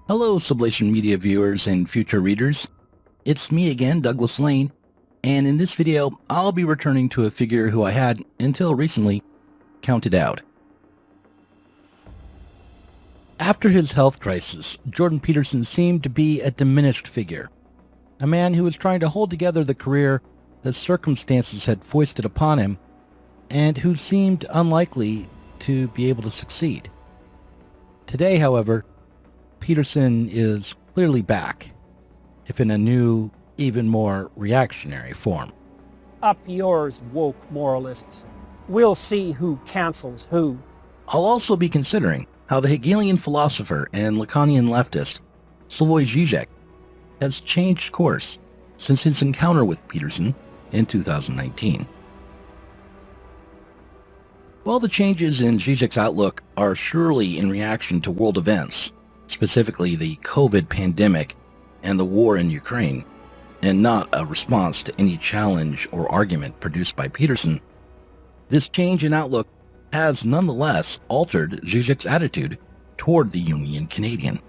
Hello, Sublation Media viewers and future readers. It's me again, Douglas Lane, and in this video, I'll be returning to a figure who I had, until recently, counted out. After his health crisis, Jordan Peterson seemed to be a diminished figure, a man who was trying to hold together the career that circumstances had foisted upon him, and who seemed unlikely to be able to succeed. Today, however, Peterson is clearly back, if in a new, even more reactionary form. Up yours, woke moralists. We'll see who cancels who. I'll also be considering how the Hegelian philosopher and Lacanian leftist Slavoj Zizek has changed course since his encounter with Peterson in 2019. While the changes in Zizek's outlook are surely in reaction to world events, specifically the COVID pandemic and the war in Ukraine, and not a response to any challenge or argument produced by Peterson, this change in outlook has nonetheless altered Zizek's attitude toward the Union Canadian.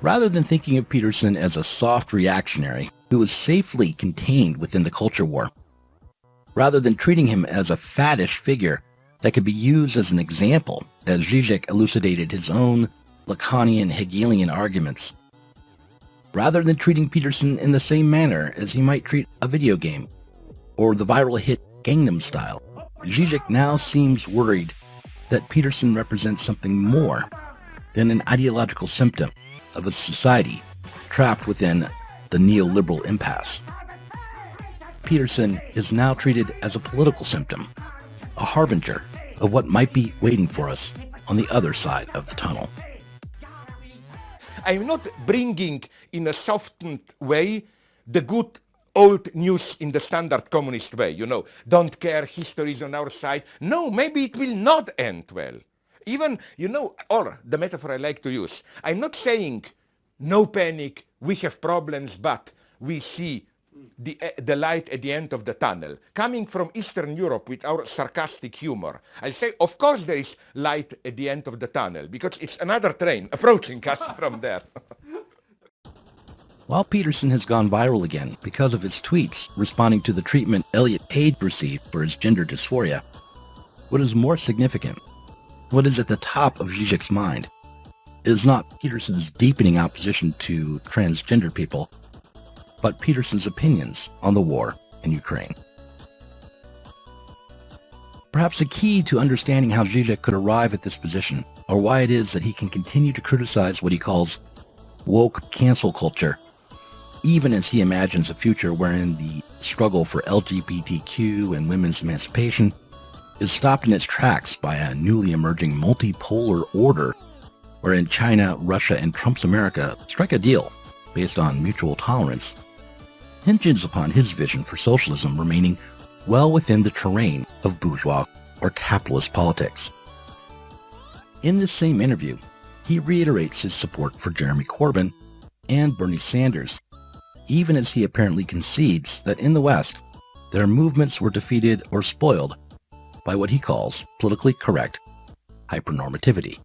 Rather than thinking of Peterson as a soft reactionary who was safely contained within the culture war, rather than treating him as a faddish figure that could be used as an example as Zizek elucidated his own Lacanian Hegelian arguments, rather than treating Peterson in the same manner as he might treat a video game or the viral hit Gangnam Style, Zizek now seems worried that Peterson represents something more than an ideological symptom of a society trapped within the neoliberal impasse. Peterson is now treated as a political symptom, a harbinger of what might be waiting for us on the other side of the tunnel. I'm not bringing in a softened way the good old news in the standard communist way, don't care, history is on our side. No, maybe it will not end well. Even, or the metaphor I like to use, I'm not saying no panic, we have problems, but we see the light at the end of the tunnel. Coming from Eastern Europe with our sarcastic humor, I'll say, of course there is light at the end of the tunnel, because it's another train approaching us from there. While Peterson has gone viral again because of his tweets responding to the treatment Elliot Page received for his gender dysphoria, what is more significant, what is at the top of Zizek's mind, is not Peterson's deepening opposition to transgender people, but Peterson's opinions on the war in Ukraine. Perhaps the key to understanding how Zizek could arrive at this position, or why it is that he can continue to criticize what he calls woke cancel culture, even as he imagines a future wherein the struggle for LGBTQ and women's emancipation is stopped in its tracks by a newly emerging multipolar order wherein China, Russia, and Trump's America strike a deal based on mutual tolerance, hinges upon his vision for socialism remaining well within the terrain of bourgeois or capitalist politics. In this same interview, he reiterates his support for Jeremy Corbyn and Bernie Sanders, even as he apparently concedes that in the West, their movements were defeated or spoiled by what he calls politically correct hypernormativity.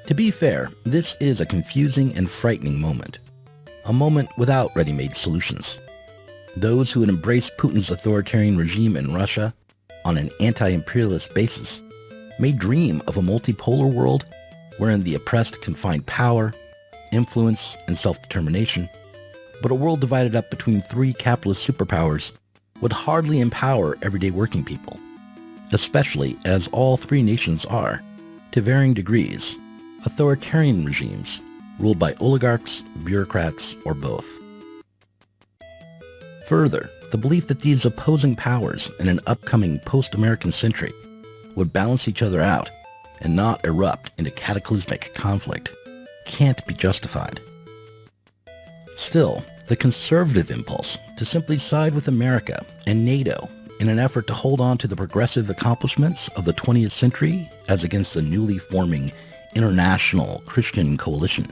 To be fair, this is a confusing and frightening moment, a moment without ready-made solutions. Those who would embrace Putin's authoritarian regime in Russia on an anti-imperialist basis may dream of a multipolar world wherein the oppressed can find power, influence, and self-determination, but a world divided up between three capitalist superpowers would hardly empower everyday working people, especially as all three nations are, to varying degrees, authoritarian regimes ruled by oligarchs, bureaucrats, or both. Further, the belief that these opposing powers in an upcoming post-American century would balance each other out and not erupt into cataclysmic conflict can't be justified. Still, the conservative impulse to simply side with America and NATO in an effort to hold on to the progressive accomplishments of the 20th century as against the newly forming international Christian coalition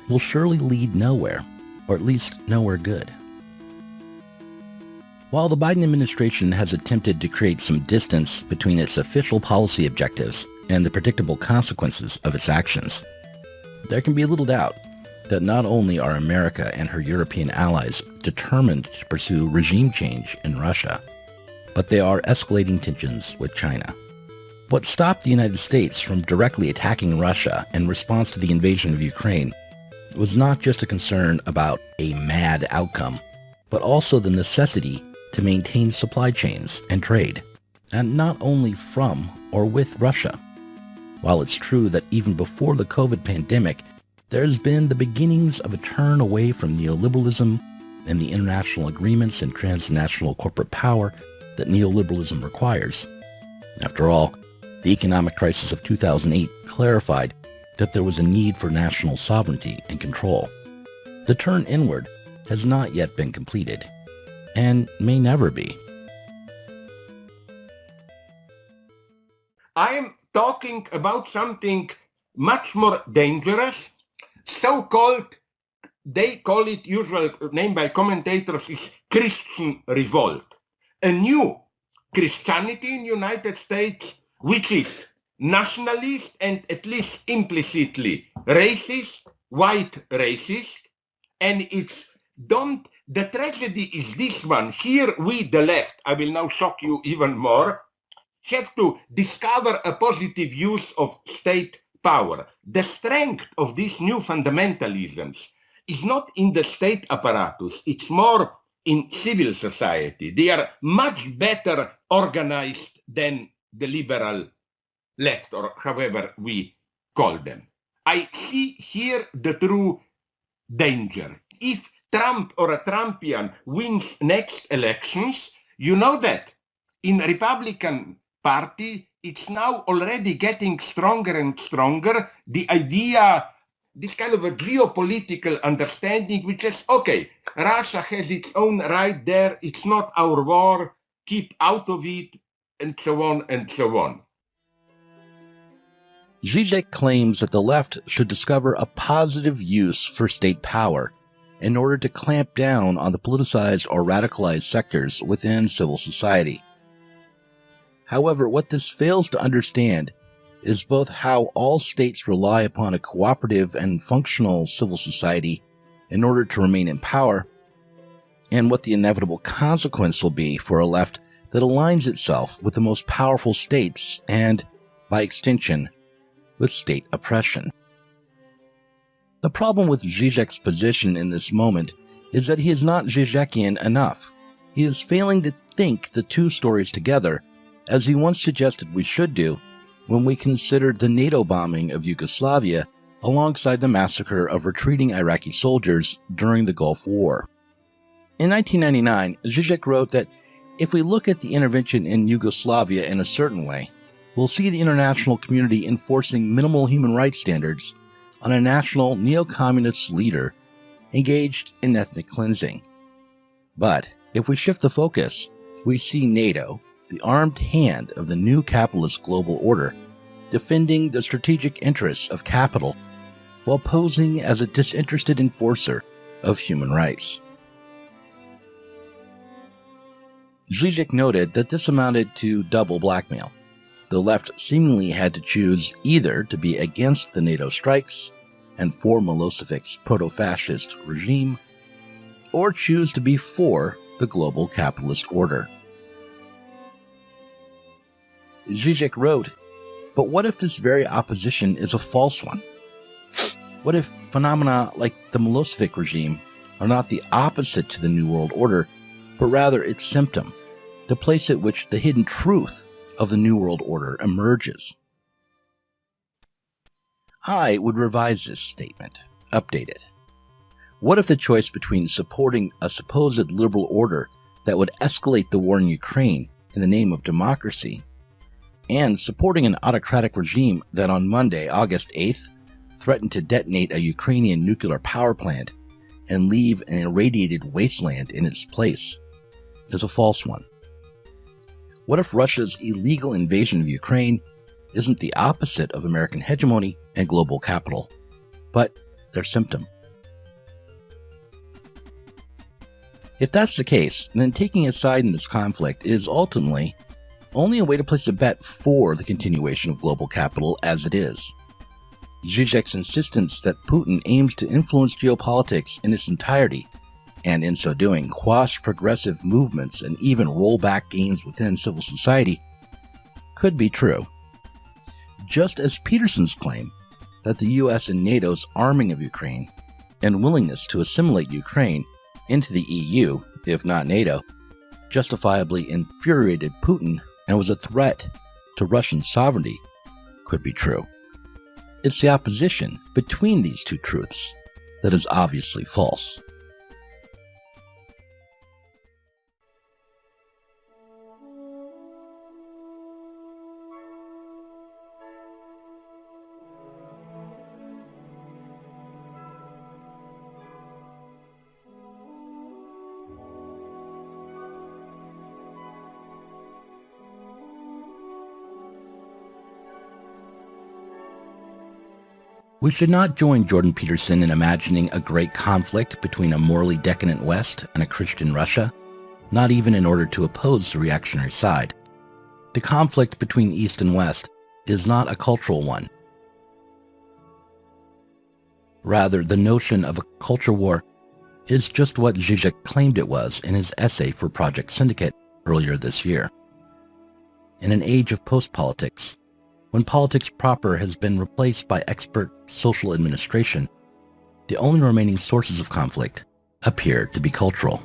will surely lead nowhere, or at least nowhere good. While the Biden administration has attempted to create some distance between its official policy objectives and the predictable consequences of its actions, there can be little doubt that not only are America and her European allies determined to pursue regime change in Russia, but they are escalating tensions with China. What stopped the United States from directly attacking Russia in response to the invasion of Ukraine was not just a concern about a mad outcome, but also the necessity to maintain supply chains and trade, and not only from or with Russia. While it's true that even before the COVID pandemic, there's been the beginnings of a turn away from neoliberalism and the international agreements and transnational corporate power that neoliberalism requires. After all, the economic crisis of 2008 clarified that there was a need for national sovereignty and control. The turn inward has not yet been completed, and may never be. I am talking about something much more dangerous, so-called, they call it, usual name by commentators is Christian revolt. A new Christianity in the United States, which is nationalist and at least implicitly racist, white racist, and the tragedy is this one. Here we, the left, I will now shock you even more, have to discover a positive use of state power. The strength of these new fundamentalisms is not in the state apparatus, it's more in civil society. They are much better organized than the liberal left, or however we call them. I see here the true danger. If Trump or a Trumpian wins next elections, you know that in Republican Party, it's now already getting stronger and stronger, the idea, this kind of a geopolitical understanding, which is, okay, Russia has its own right there, it's not our war, keep out of it, and so on and so on. Zizek claims that the left should discover a positive use for state power in order to clamp down on the politicized or radicalized sectors within civil society. However, what this fails to understand is both how all states rely upon a cooperative and functional civil society in order to remain in power, and what the inevitable consequence will be for a left that aligns itself with the most powerful states and, by extension, with state oppression. The problem with Zizek's position in this moment is that he is not Zizekian enough. He is failing to think the two stories together, as he once suggested we should do when we considered the NATO bombing of Yugoslavia alongside the massacre of retreating Iraqi soldiers during the Gulf War. In 1999, Zizek wrote that if we look at the intervention in Yugoslavia in a certain way, we'll see the international community enforcing minimal human rights standards on a national neo-communist leader engaged in ethnic cleansing. But if we shift the focus, we see NATO, the armed hand of the new capitalist global order, defending the strategic interests of capital while posing as a disinterested enforcer of human rights. Zizek noted that this amounted to double blackmail. The left seemingly had to choose either to be against the NATO strikes and for Milosevic's proto-fascist regime, or choose to be for the global capitalist order. Zizek wrote, but what if this very opposition is a false one? What if phenomena like the Milosevic regime are not the opposite to the New World Order, but rather its symptom, the place at which the hidden truth of the New World Order emerges? I would revise this statement, update it. What if the choice between supporting a supposed liberal order that would escalate the war in Ukraine in the name of democracy, and supporting an autocratic regime that on Monday, August 8th, threatened to detonate a Ukrainian nuclear power plant and leave an irradiated wasteland in its place, is a false one? What if Russia's illegal invasion of Ukraine isn't the opposite of American hegemony and global capital, but their symptom? If that's the case, then taking a side in this conflict is ultimately only a way to place a bet for the continuation of global capital as it is. Zizek's insistence that Putin aims to influence geopolitics in its entirety, and in so doing quash progressive movements and even roll back gains within civil society, could be true. Just as Peterson's claim that the US and NATO's arming of Ukraine and willingness to assimilate Ukraine into the EU, if not NATO, justifiably infuriated Putin and was a threat to Russian sovereignty, could be true. It's the opposition between these two truths that is obviously false. We should not join Jordan Peterson in imagining a great conflict between a morally decadent West and a Christian Russia, not even in order to oppose the reactionary side. The conflict between East and West is not a cultural one. Rather, the notion of a culture war is just what Zizek claimed it was in his essay for Project Syndicate earlier this year. In an age of post-politics, when politics proper has been replaced by expert social administration, the only remaining sources of conflict appear to be cultural.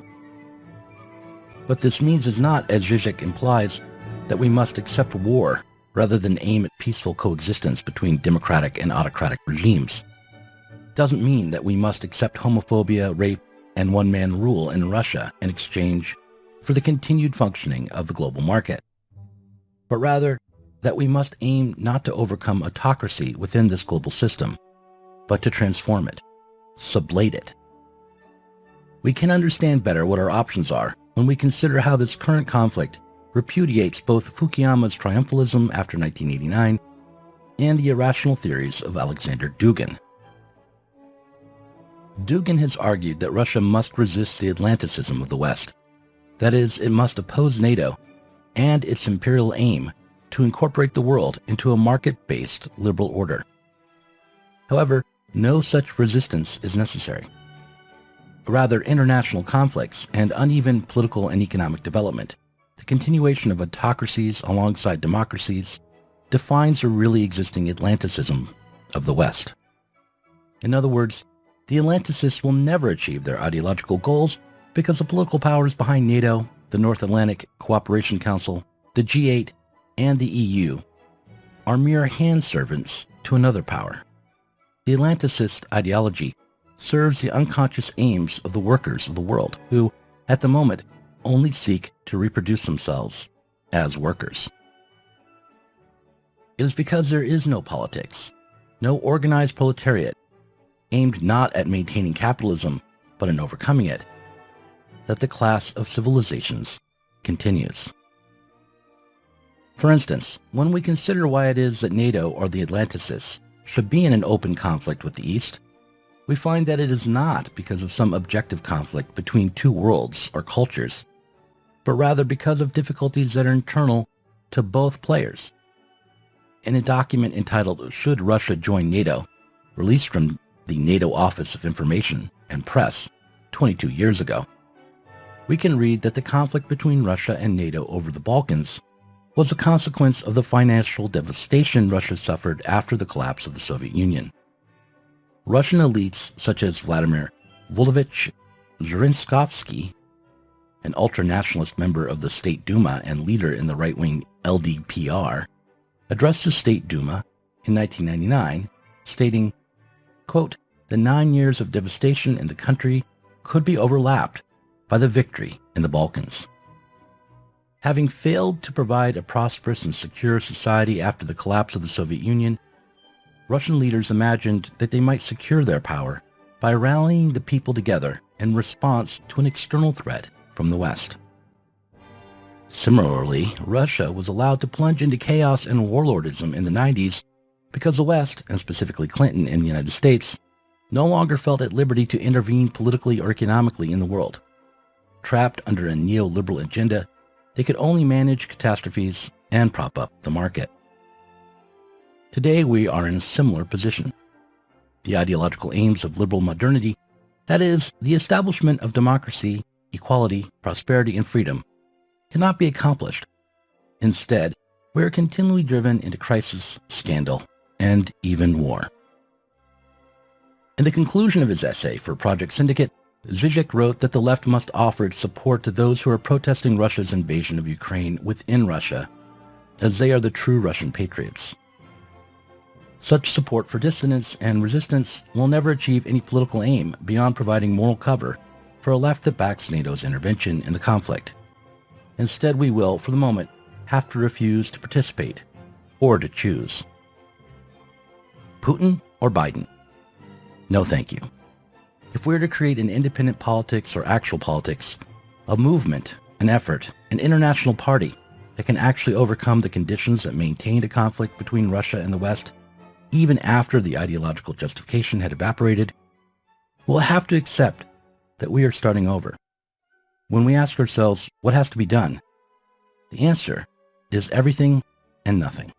What this means is not, as Zizek implies, that we must accept war rather than aim at peaceful coexistence between democratic and autocratic regimes. It doesn't mean that we must accept homophobia, rape, and one-man rule in Russia in exchange for the continued functioning of the global market, but rather that we must aim not to overcome autocracy within this global system, but to transform it, sublate it. We can understand better what our options are when we consider how this current conflict repudiates both Fukuyama's triumphalism after 1989 and the irrational theories of Alexander Dugin. Dugin has argued that Russia must resist the Atlanticism of the West. That is, it must oppose NATO and its imperial aim to incorporate the world into a market-based liberal order. However, no such resistance is necessary. Rather, international conflicts and uneven political and economic development, the continuation of autocracies alongside democracies, defines the really existing Atlanticism of the West. In other words, the Atlanticists will never achieve their ideological goals because the political powers behind NATO, the North Atlantic Cooperation Council, the G8, and the EU are mere hand servants to another power. The Atlanticist ideology serves the unconscious aims of the workers of the world who, at the moment, only seek to reproduce themselves as workers. It is because there is no politics, no organized proletariat, aimed not at maintaining capitalism but in overcoming it, that the class of civilizations continues. For instance, when we consider why it is that NATO or the Atlanticists should be in an open conflict with the East, we find that it is not because of some objective conflict between two worlds or cultures, but rather because of difficulties that are internal to both players. In a document entitled "Should Russia Join NATO?", released from the NATO Office of Information and Press 22 years ago, we can read that the conflict between Russia and NATO over the Balkans was a consequence of the financial devastation Russia suffered after the collapse of the Soviet Union. Russian elites such as Vladimir Vladimirovich Zhirinovsky, an ultra-nationalist member of the State Duma and leader in the right-wing LDPR, addressed the State Duma in 1999, stating, quote, "The 9 years of devastation in the country could be overlapped by the victory in the Balkans." Having failed to provide a prosperous and secure society after the collapse of the Soviet Union, Russian leaders imagined that they might secure their power by rallying the people together in response to an external threat from the West. Similarly, Russia was allowed to plunge into chaos and warlordism in the 90s because the West, and specifically Clinton in the United States, no longer felt at liberty to intervene politically or economically in the world. trapped under a neoliberal agenda, they could only manage catastrophes and prop up the market. Today we are in a similar position. The ideological aims of liberal modernity, that is, the establishment of democracy, equality, prosperity, and freedom, cannot be accomplished. Instead, we are continually driven into crisis, scandal, and even war. In the conclusion of his essay for Project Syndicate, Zizek wrote that the left must offer its support to those who are protesting Russia's invasion of Ukraine within Russia, as they are the true Russian patriots. Such support for dissidents and resistance will never achieve any political aim beyond providing moral cover for a left that backs NATO's intervention in the conflict. Instead, we will, for the moment, have to refuse to participate or to choose. Putin or Biden? No, thank you. If we are to create an independent politics or actual politics, a movement, an effort, an international party that can actually overcome the conditions that maintained a conflict between Russia and the West, even after the ideological justification had evaporated, we'll have to accept that we are starting over. When we ask ourselves what has to be done, the answer is everything and nothing.